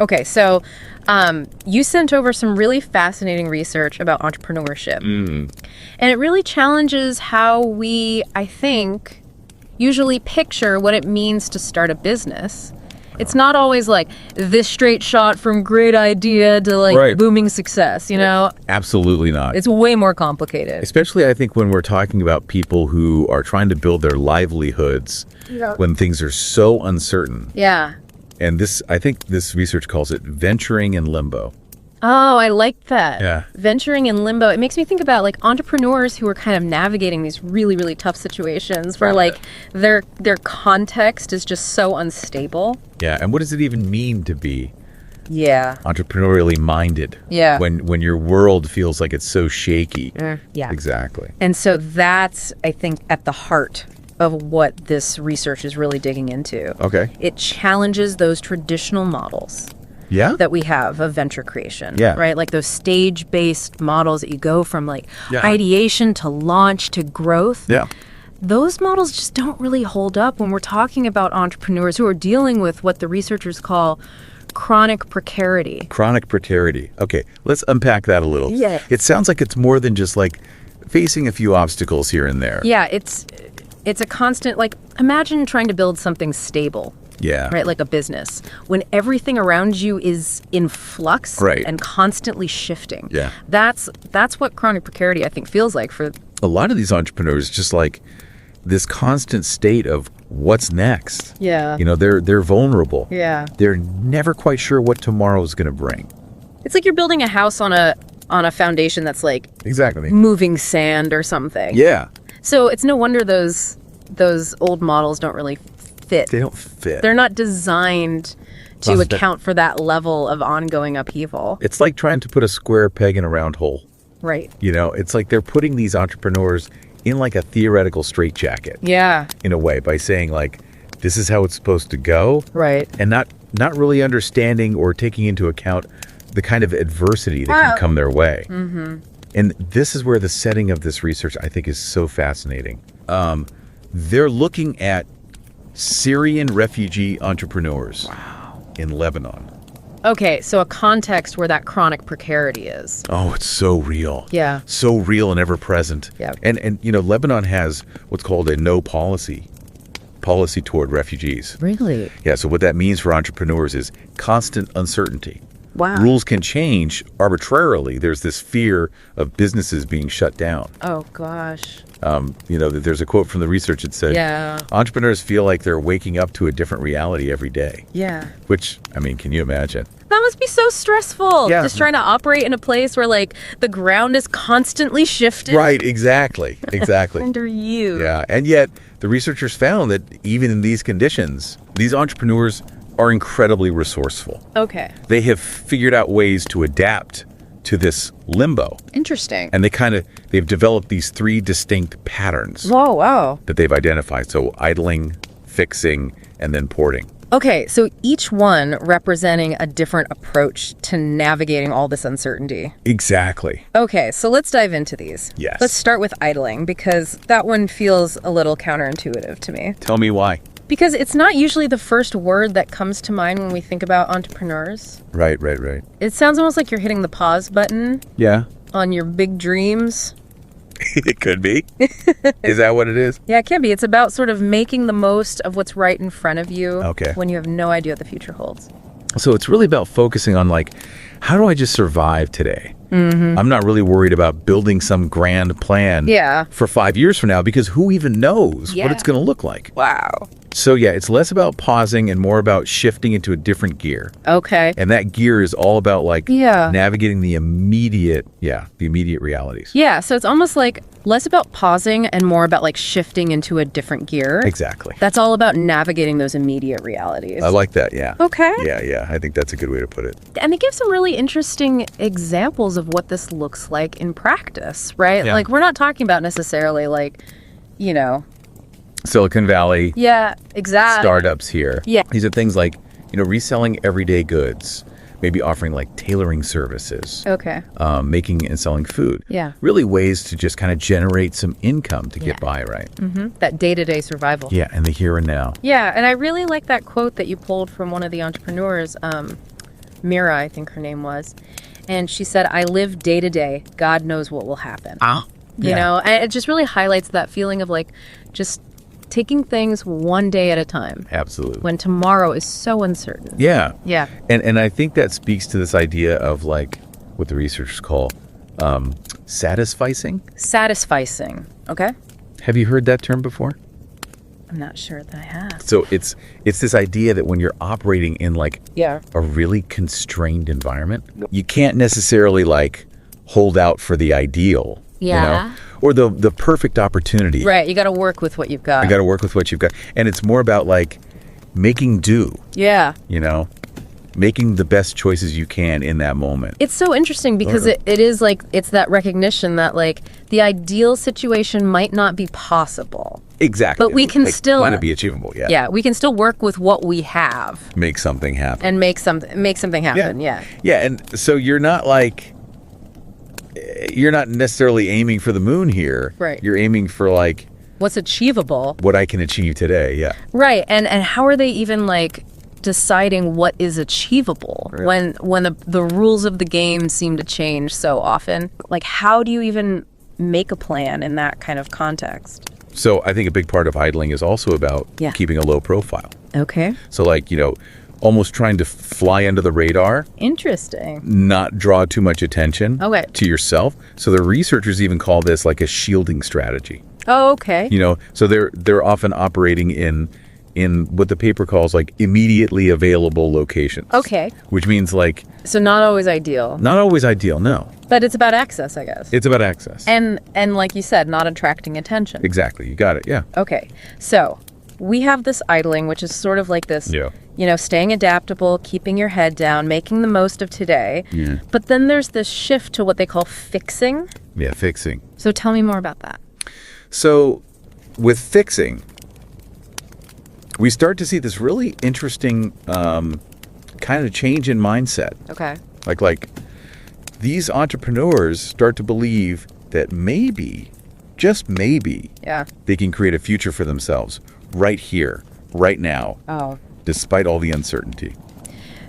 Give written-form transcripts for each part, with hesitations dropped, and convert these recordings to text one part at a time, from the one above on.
Okay, so you sent over some really fascinating research about entrepreneurship. And it really challenges how we, I think, usually picture what it means to start a business. It's not always like this straight shot from great idea to like booming success, you know? Absolutely not. It's way more complicated. Especially, I think, when we're talking about people who are trying to build their livelihoods when things are so uncertain. Yeah. And this, I think this research calls it venturing in limbo. Oh, I like that. Yeah. Venturing in limbo. It makes me think about like entrepreneurs who are kind of navigating these really, really tough situations where like their context is just so unstable. Yeah. And what does it even mean to be entrepreneurially minded? Yeah. When your world feels like it's so shaky. Yeah. Exactly. And so that's, I think, at the heart of what this research is really digging into. Okay. It challenges those traditional models. Yeah. That we have of venture creation. Yeah. Right? Like those stage-based models that you go from like ideation to launch to growth. Yeah. Those models just don't really hold up when we're talking about entrepreneurs who are dealing with what the researchers call chronic precarity. Chronic precarity. Okay, let's unpack that a little. Yeah. It sounds like it's more than just like facing a few obstacles here and there. Yeah, it's a constant, like, imagine trying to build something stable. Yeah. Right, like a business. When everything around you is in flux and constantly shifting. Yeah. That's what chronic precarity, I think, feels like for a lot of these entrepreneurs. Just like this constant state of what's next. Yeah. You know, they're vulnerable. Yeah. They're never quite sure what tomorrow's going to bring. It's like you're building a house on a foundation that's like moving sand or something. Yeah. So it's no wonder those old models don't really fit. They don't fit. They're not designed to account for that level of ongoing upheaval. It's like trying to put a square peg in a round hole. Right. You know, it's like they're putting these entrepreneurs in like a theoretical straitjacket. Yeah. In a way, by saying like, this is how it's supposed to go. Right. And not really understanding or taking into account the kind of adversity that can come their way. Mm-hmm. And this is where the setting of this research, I think, is so fascinating. They're looking at Syrian refugee entrepreneurs in Lebanon. Okay, so a context where that chronic precarity is. Oh, it's so real. Yeah. So real and ever present. Yeah. And you know, Lebanon has what's called a no policy toward refugees. Really? Yeah, so what that means for entrepreneurs is constant uncertainty. Wow. Rules can change arbitrarily. There's this fear of businesses being shut down. Oh, gosh. You know, there's a quote from the research that said, entrepreneurs feel like they're waking up to a different reality every day. Yeah. Which, I mean, can you imagine? That must be so stressful. Yeah. Just trying to operate in a place where, like, the ground is constantly shifting. Right, exactly. Under you. Yeah, and yet the researchers found that even in these conditions, these entrepreneurs are incredibly resourceful. Okay. They have figured out ways to adapt to this limbo. Interesting. And they've developed these 3 distinct patterns. Whoa, wow. That they've identified. So idling, fixing, and then porting. Okay, so each one representing a different approach to navigating all this uncertainty. Exactly. Okay, so let's dive into these. Yes. Let's start with idling, because that one feels a little counterintuitive to me. Tell me why. Because it's not usually the first word that comes to mind when we think about entrepreneurs. Right. It sounds almost like you're hitting the pause button. Yeah. On your big dreams. It could be. Is that what it is? Yeah, it can be. It's about sort of making the most of what's right in front of you when you have no idea what the future holds. So it's really about focusing on like, how do I just survive today? Mm-hmm. I'm not really worried about building some grand plan for 5 years from now, because who even knows what it's going to look like? Wow. So yeah, it's less about pausing and more about shifting into a different gear. Okay. And that gear is all about like navigating the immediate realities. Yeah, so it's almost like less about pausing and more about like shifting into a different gear. Exactly. That's all about navigating those immediate realities. I like that, yeah. Okay. Yeah, I think that's a good way to put it. And it gives some really interesting examples of what this looks like in practice, right? Yeah. Like, we're not talking about necessarily like, you know, Silicon Valley. Yeah, exactly. Startups here. Yeah. These are things like, you know, reselling everyday goods, maybe offering like tailoring services. Okay. Making and selling food. Yeah. Really ways to just kind of generate some income to get by, right? Mm-hmm. That day-to-day survival. Yeah, and the here and now. Yeah, and I really like that quote that you pulled from one of the entrepreneurs, Mira, I think her name was. And she said, I live day to day. God knows what will happen. You know, and it just really highlights that feeling of like just taking things one day at a time. Absolutely. When tomorrow is so uncertain. Yeah. Yeah. And I think that speaks to this idea of like what the researchers call satisficing. Satisficing. Okay. Have you heard that term before? I'm not sure that I have. So it's this idea that when you're operating in like a really constrained environment, you can't necessarily like hold out for the ideal, you know, or the perfect opportunity. Right. You got to work with what you've got. You got to work with what you've got. And it's more about like making do. Yeah. You know, making the best choices you can in that moment. It's so interesting because it is like, it's that recognition that like the ideal situation might not be possible. Exactly. But we can still want to be achievable. Yeah. Yeah. We can still work with what we have. Make something happen. And make something happen. Yeah. Yeah. And so you're not necessarily aiming for the moon here. Right. You're aiming for like what's achievable. What I can achieve today. Yeah. Right. And how are they even like deciding what is achievable when the rules of the game seem to change so often? Like, how do you even make a plan in that kind of context? So I think a big part of idling is also about keeping a low profile. Okay. So like, you know, almost trying to fly under the radar. Interesting. Not draw too much attention to yourself. So the researchers even call this like a shielding strategy. Oh, okay. You know, so they're often operating in what the paper calls like immediately available locations. Okay. Which means like... So not always ideal. Not always ideal, no. But it's about access, I guess. It's about access. And like you said, not attracting attention. Exactly. You got it, yeah. Okay. So we have this idling, which is sort of like this, you know, staying adaptable, keeping your head down, making the most of today. Yeah. But then there's this shift to what they call fixing. Yeah, fixing. So tell me more about that. So with fixing, we start to see this really interesting kind of change in mindset. Okay. Like these entrepreneurs start to believe that maybe, just maybe, they can create a future for themselves right here, right now, despite all the uncertainty.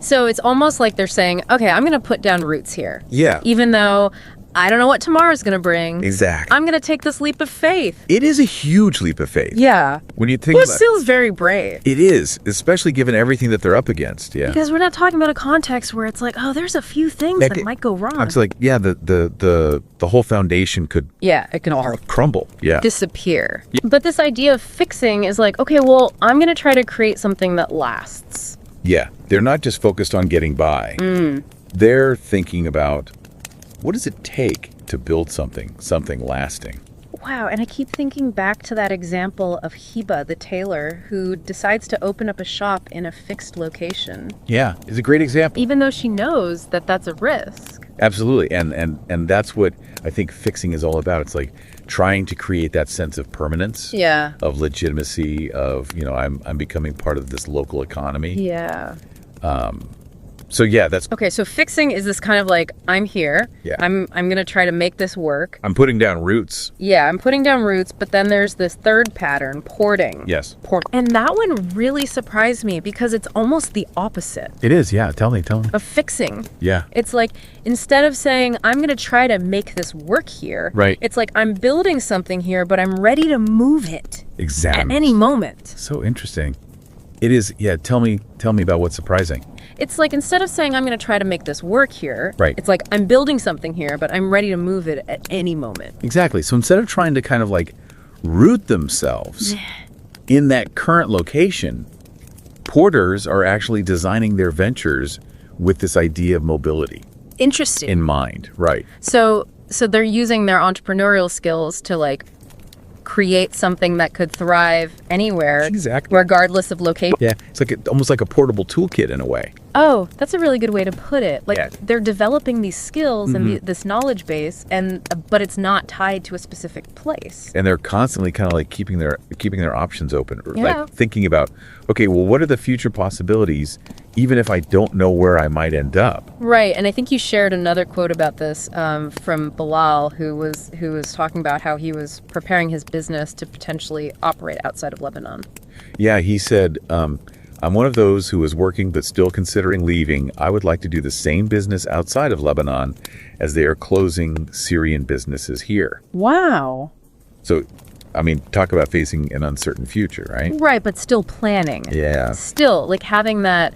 So it's almost like they're saying, okay, I'm going to put down roots here. Yeah. Even though I don't know what tomorrow's going to bring. Exactly. I'm going to take this leap of faith. It is a huge leap of faith. Yeah. When you think about it. It feels very brave. It is, especially given everything that they're up against. Yeah. Because we're not talking about a context where it's like, oh, there's a few things that might go wrong. It's like, yeah, the whole foundation could it can all crumble. Yeah. Disappear. Yeah. But this idea of fixing is like, okay, well, I'm going to try to create something that lasts. Yeah. They're not just focused on getting by. They're thinking about what does it take to build something lasting. Wow, and I keep thinking back to that example of Hiba, the tailor, who decides to open up a shop in a fixed location. Yeah, it's a great example. Even though she knows that that's a risk. Absolutely, and that's what I think fixing is all about. It's like trying to create that sense of permanence, of legitimacy, of, you know, I'm becoming part of this local economy. Yeah. So yeah, that's... Okay, so fixing is this kind of like, I'm here. Yeah. I'm going to try to make this work. I'm putting down roots. Yeah, I'm putting down roots, but then there's this third pattern, porting. Yes. And that one really surprised me because it's almost the opposite. It is, yeah. Tell me. Of fixing. Yeah. It's like, instead of saying, I'm going to try to make this work here. Right. It's like, I'm building something here, but I'm ready to move it. Exactly. At any moment. So interesting. It is, yeah. Tell me about what's surprising. It's like, instead of saying, I'm going to try to make this work here, right. It's like, I'm building something here, but I'm ready to move it at any moment. Exactly. So instead of trying to kind of like root themselves in that current location, porters are actually designing their ventures with this idea of mobility. Interesting. In mind, right. So they're using their entrepreneurial skills to like create something that could thrive anywhere, regardless of location. Yeah, it's like almost like a portable toolkit in a way. Oh, that's a really good way to put it. Like they're developing these skills and this knowledge base, but it's not tied to a specific place. And they're constantly kind of like keeping their options open, like thinking about, okay, well, what are the future possibilities, even if I don't know where I might end up? Right, and I think you shared another quote about this from Bilal, who was talking about how he was preparing his business to potentially operate outside of Lebanon. Yeah, he said, I'm one of those who is working but still considering leaving. I would like to do the same business outside of Lebanon as they are closing Syrian businesses here. Wow. So, I mean, talk about facing an uncertain future, right? Right, but still planning. Yeah. Still, like having that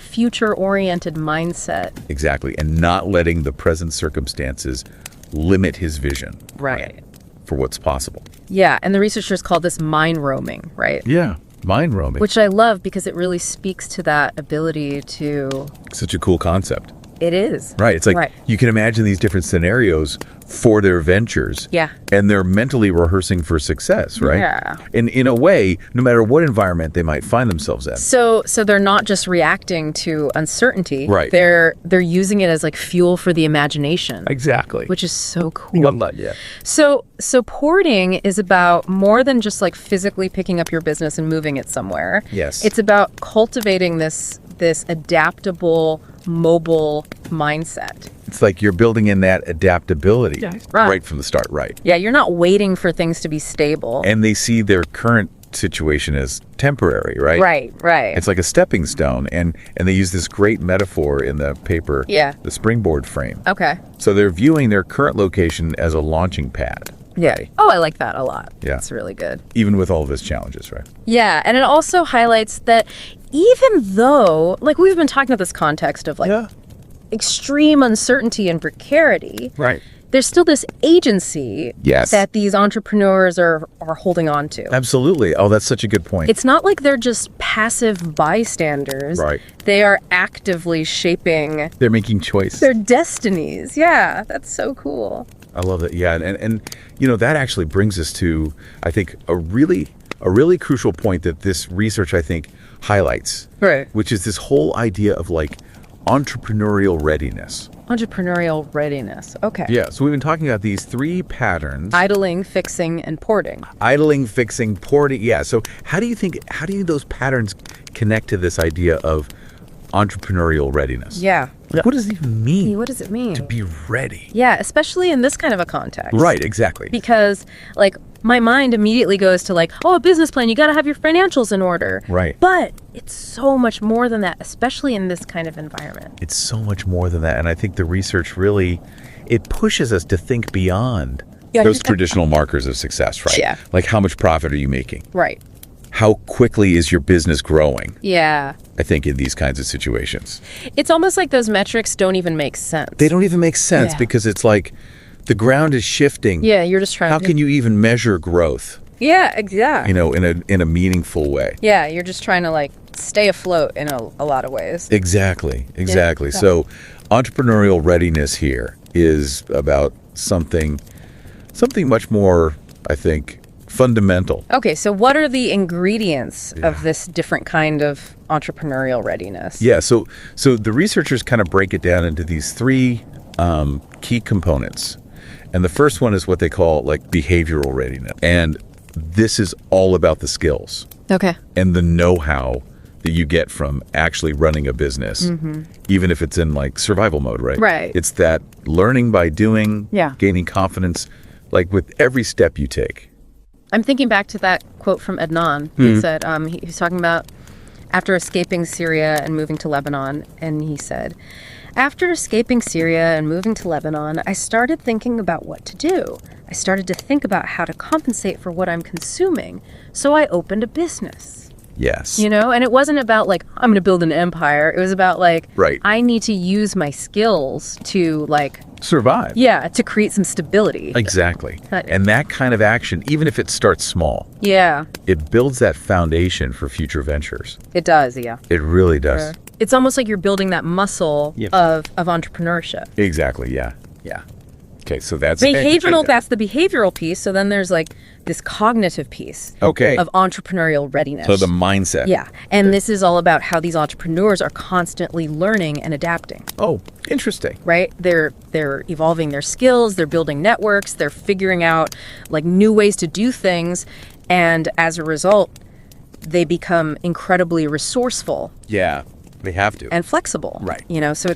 future-oriented mindset. Exactly. And not letting the present circumstances limit his vision. Right. For what's possible. Yeah, and the researchers call this mind roaming, right? Yeah, mind roaming. Which I love because it really speaks to that ability to... Such a cool concept. It is. Right. It's like you can imagine these different scenarios for their ventures. Yeah. And they're mentally rehearsing for success, right? Yeah. And in a way, no matter what environment they might find themselves in. So they're not just reacting to uncertainty. Right. They're using it as like fuel for the imagination. Exactly. Which is so cool. Love that, yeah. So porting is about more than just like physically picking up your business and moving it somewhere. Yes. It's about cultivating this adaptable, mobile mindset. It's like you're building in that adaptability right from the start, right? Yeah, you're not waiting for things to be stable. And they see their current situation as temporary, right? Right. It's like a stepping stone. And they use this great metaphor in the paper, the springboard frame. Okay. So they're viewing their current location as a launching pad. Yeah. Oh, I like that a lot. Yeah. It's really good. Even with all of its challenges, right? Yeah, and it also highlights that even though, like we've been talking about this context of like extreme uncertainty and precarity, right? There's still this agency that these entrepreneurs are holding on to. Absolutely. Oh, that's such a good point. It's not like they're just passive bystanders. Right. They are actively shaping... They're making choices. Their destinies. Yeah, that's so cool. I love that. Yeah, and you know, that actually brings us to, I think, a really crucial point that this research, I think, highlights. Right. Which is this whole idea of like entrepreneurial readiness. Entrepreneurial readiness. Okay. Yeah. So we've been talking about these three patterns. Idling, fixing, and porting. Idling, fixing, porting. Yeah. So how do you those patterns connect to this idea of entrepreneurial readiness? Yeah. What does it even mean? What does it mean? To be ready. Yeah, especially in this kind of a context. Right, exactly. Because, like, my mind immediately goes to, like, oh, a business plan, you got to have your financials in order. Right. But it's so much more than that, especially in this kind of environment. It's so much more than that. And I think the research really, it pushes us to think beyond those traditional markers of success, right? Yeah. Like, how much profit are you making? Right. How quickly is your business growing? Yeah. I think in these kinds of situations. It's almost like those metrics don't even make sense. They don't even make sense because it's like the ground is shifting. Yeah, you're just trying How can you even measure growth? Yeah, exactly. You know, in a meaningful way. Yeah, you're just trying to like stay afloat in a lot of ways. Exactly. Yeah. So entrepreneurial readiness here is about something much more, I think, fundamental. Okay, so what are the ingredients of this different kind of entrepreneurial readiness? Yeah, so the researchers kind of break it down into these three key components. And the first one is what they call like behavioral readiness. And this is all about the skills. Okay. And the know-how that you get from actually running a business, even if it's in like survival mode, right? Right. It's that learning by doing, gaining confidence, like with every step you take. I'm thinking back to that quote from Adnan. He said, he was talking about after escaping Syria and moving to Lebanon, and he said, after escaping Syria and moving to Lebanon, I started thinking about what to do. I started to think about how to compensate for what I'm consuming, so I opened a business. Yes. You know, and it wasn't about like, I'm going to build an empire. It was about like, I need to use my skills to like... survive. Yeah, to create some stability. Exactly. And that kind of action, even if it starts small, it builds that foundation for future ventures. It does, yeah. It really does. It's almost like you're building that muscle of entrepreneurship. Exactly, yeah. Okay, so that's... behavioral. That's the behavioral piece. So then there's like this cognitive piece of entrepreneurial readiness. So the mindset. Yeah, and this is all about how these entrepreneurs are constantly learning and adapting. Oh, interesting. Right? They're evolving their skills, they're building networks, they're figuring out like new ways to do things, and as a result, they become incredibly resourceful. Yeah. They have to. And flexible. Right. You know, so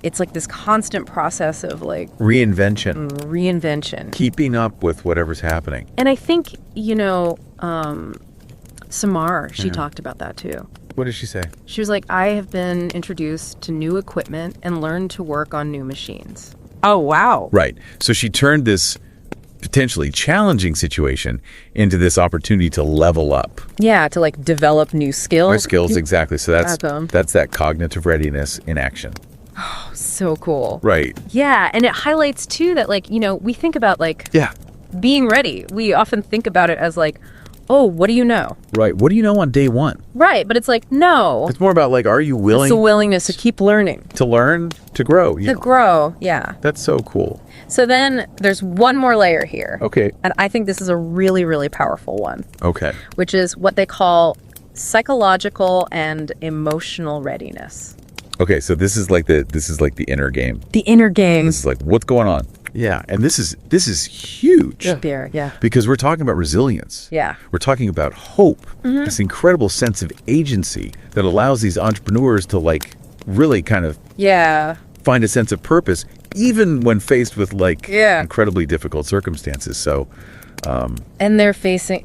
it's like this constant process of like... Reinvention. Keeping up with whatever's happening. And I think, you know, Samar, she talked about that too. What did she say? She was like, I have been introduced to new equipment and learned to work on new machines. Oh, wow. Right. So she turned this potentially challenging situation into this opportunity to level up. Yeah, to like develop new skills. Our skills, exactly. So that's that cognitive readiness in action. Oh, so cool. Right. Yeah, and it highlights too that like, you know, we think about like being ready. We often think about it as like, oh, what do you know? Right. What do you know on day one? Right, but it's like, no. It's more about like, are you willing? It's the willingness to keep learning. To learn, to grow. To grow, yeah. That's so cool. So then there's one more layer here. Okay. And I think this is a really, really powerful one. Okay. Which is what they call psychological and emotional readiness. Okay, so this is like the inner game. The inner game. This is like, what's going on? Yeah, and this is huge. Yeah. Because we're talking about resilience. Yeah. We're talking about hope. This incredible sense of agency that allows these entrepreneurs to like really kind of find a sense of purpose, even when faced with like incredibly difficult circumstances. So and they're facing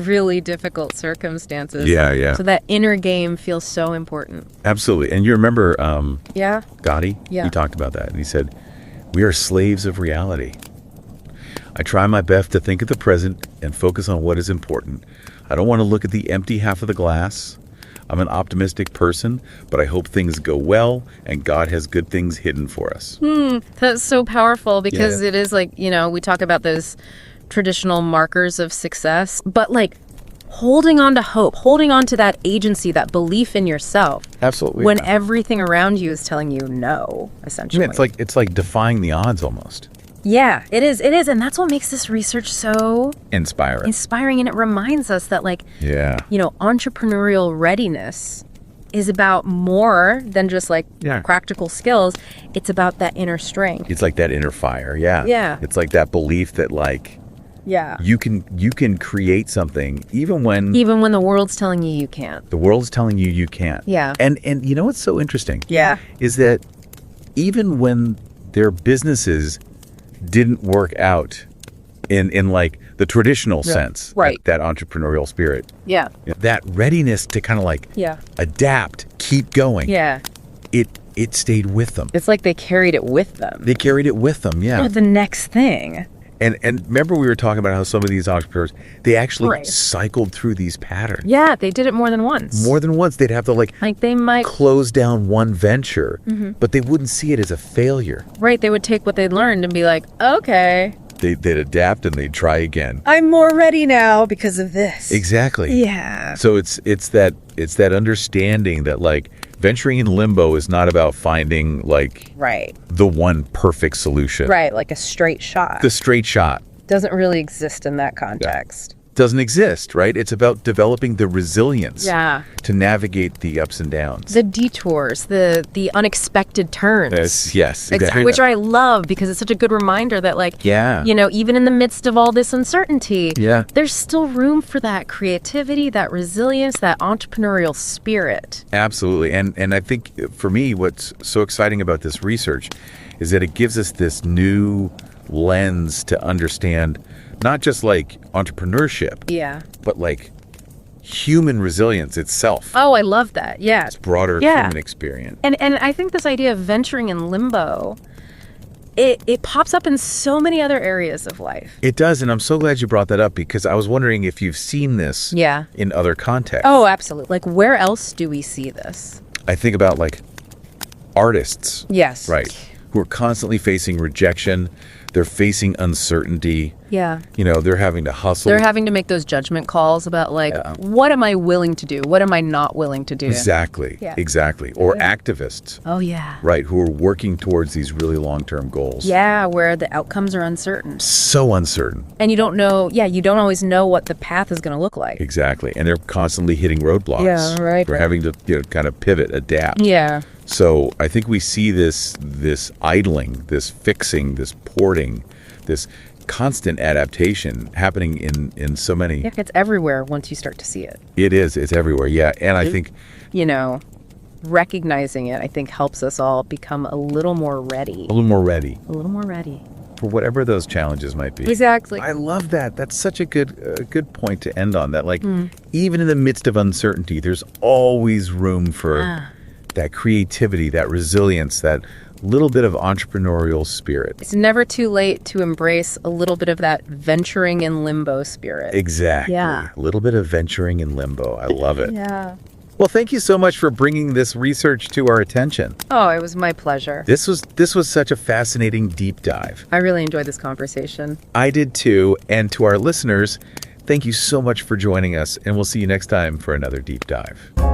really difficult circumstances. Yeah. So that inner game feels so important. Absolutely. And you remember Gotti? Yeah. He talked about that and he said, we are slaves of reality. I try my best to think of the present and focus on what is important. I don't want to look at the empty half of the glass. I'm an optimistic person, but I hope things go well and God has good things hidden for us. That's so powerful because it is like, you know, we talk about those traditional markers of success, but like holding on to hope, holding on to that agency, that belief in yourself. Absolutely. When everything around you is telling you no, essentially. Yeah, it's like defying the odds almost. Yeah, it is. And that's what makes this research so inspiring. And it reminds us that like, you know, entrepreneurial readiness is about more than just like practical skills. It's about that inner strength. It's like that inner fire. Yeah. It's like that belief that like, you can create something even when the world's telling you can't. The world's telling you can't. Yeah. And you know what's so interesting? Yeah. Is that even when their businesses didn't work out in like the traditional sense, right? That entrepreneurial spirit. Yeah. That readiness to kind of like adapt, keep going. Yeah. It stayed with them. It's like they carried it with them. Yeah. The next thing. And remember we were talking about how some of these entrepreneurs, they actually cycled through these patterns. Yeah, they did it more than once. They'd have to like they might close down one venture, but they wouldn't see it as a failure. Right, they would take what they'd learned and be like, okay. They'd adapt and they'd try again. I'm more ready now because of this. Exactly. Yeah. So it's that understanding that like venturing in limbo is not about finding like the one perfect solution. Right, like a straight shot. The straight shot doesn't really exist in that context. Doesn't exist, right? It's about developing the resilience to navigate the ups and downs. The detours, the unexpected turns. Yes, exactly. Which I love because it's such a good reminder that like, you know, even in the midst of all this uncertainty, there's still room for that creativity, that resilience, that entrepreneurial spirit. Absolutely. And I think for me, what's so exciting about this research is that it gives us this new lens to understand not just like entrepreneurship, but like human resilience itself. Oh, I love that. Yeah. It's broader human experience. And I think this idea of venturing in limbo, it pops up in so many other areas of life. It does, and I'm so glad you brought that up because I was wondering if you've seen this in other contexts. Oh, absolutely. Like where else do we see this? I think about like artists. Yes. Right. Who are constantly facing rejection. They're facing uncertainty. Yeah. You know, they're having to hustle. They're having to make those judgment calls about like, what am I willing to do? What am I not willing to do? Exactly. Exactly. Or activists. Oh, yeah. Right. Who are working towards these really long-term goals. Yeah. Where the outcomes are uncertain. So uncertain. And you don't know. Yeah. You don't always know what the path is going to look like. Exactly. And they're constantly hitting roadblocks. Yeah. Right. They're having to, you know, kind of pivot, adapt. Yeah. So I think we see this idling, this fixing, this porting, this constant adaptation happening in so many. Yeah, it's everywhere once you start to see it. It is. It's everywhere. Yeah. And I think, you know, recognizing it, I think helps us all become a little more ready. A little more ready. A little more ready. for whatever those challenges might be. Exactly. I love that. That's such a good point to end on. That, like, even in the midst of uncertainty, there's always room for that creativity, that resilience, that little bit of entrepreneurial spirit. It's never too late to embrace a little bit of that venturing in limbo spirit. Exactly. Yeah. A little bit of venturing in limbo. I love it. Yeah. Well, thank you so much for bringing this research to our attention. Oh, it was my pleasure. This was such a fascinating deep dive. I really enjoyed this conversation. I did too. And to our listeners, thank you so much for joining us, and we'll see you next time for another deep dive.